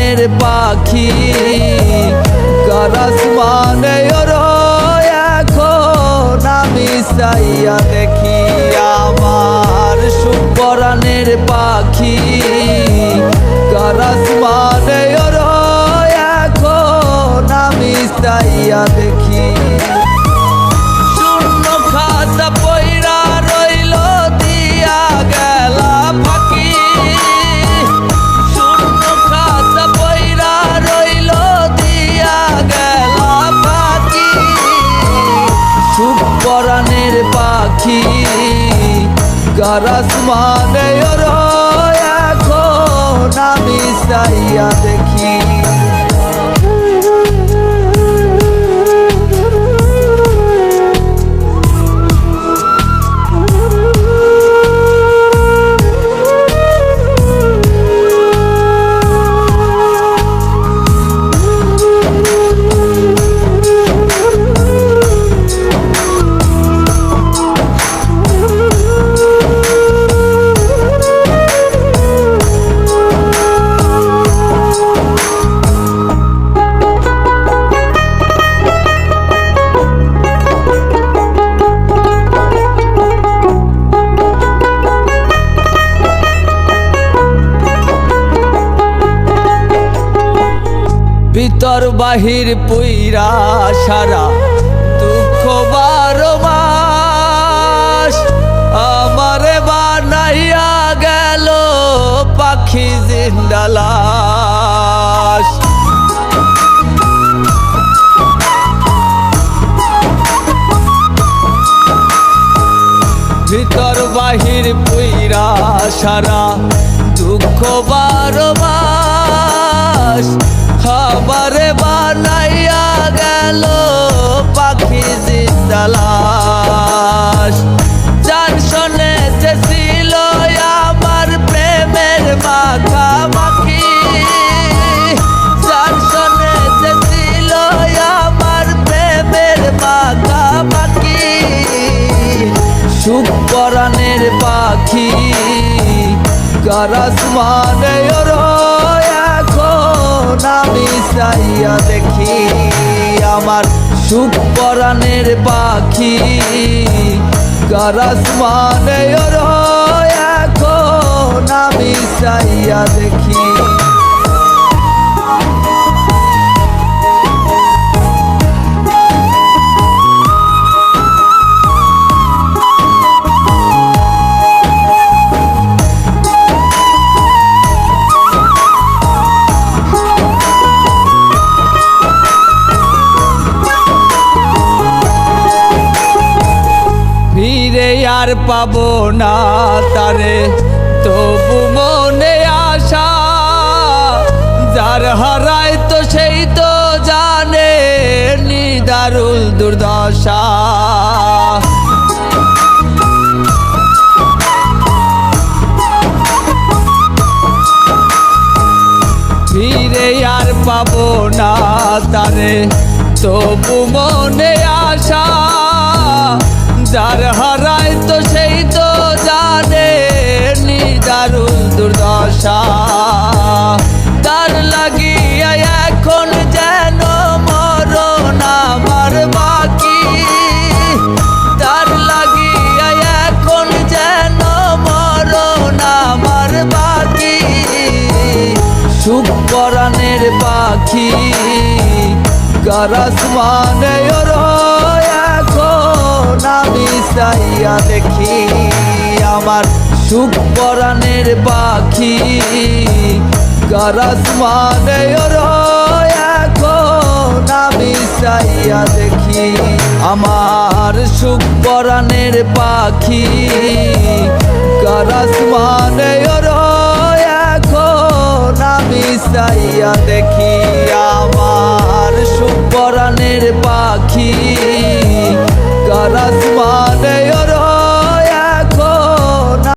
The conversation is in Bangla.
পরাণের পাখি কার আসমানে ওড়ো এখন আমি চাইয়া দেখি আমার সুখ পরাণের পাখি কার আসমানে ওড়ো এখন আমি চাইয়া দেখি শূন্য খাতা পইরা রইল দিয়া গেলা ফাঁকি শূন্য খাতা পইরা রইল দিয়া গেলা ফাঁকি সুখ পরাণের পাখি কার আসমানে ওড়ো এখন আমি চাইয়া দেখি ভিতর বাহির পুইরা সারা দুঃখ 12 মাস আমারে বানাইয়া গেল পাখি জিন্দা লাশ ভিতর বাহির পুইরা সারা দুঃখ 12 মাস আমারে বানাইয়া গেল পাখি জিন্দা লাশ জান শোনে যে ছিল আমার প্রেমের মাখামাখি জান শোনে যে ছিল আমার প্রেমের মাখামাখি সুখ পরাণের পাখি কার আসমানে ওড়ো আমি চাইয়া দেখি আমার সুখ পরাণের পাখি কার আসমানে ওড়ো এখন আমি চাইয়া দেখি আর পাবো না তারে তবু মনে আশা যার হারায় তো সেই তো জানে নিদারুল দুর্দশা ফিরে আর পাবো না তারে তবু মনে আশা যার হারায় তো সেই তো জানে নিদারুল দুর্দশা তার লাগিয়া এখন যেন মরণ আমার বাকি তার লাগিয়া এখন যেন মরণ আমার বাকি সুখ পরাণের পাখি কার আসমানে ওড়ো আমি চাইয়া দেখি আমার সুখ পরাণের পাখি কার আসমানে ওড়ো এখন আমি চাইয়া দেখি আমার সুখ পরাণের পাখি কার আসমানে ওড়ো এখন আমি চাইয়া দেখি আমার সুখ পরাণের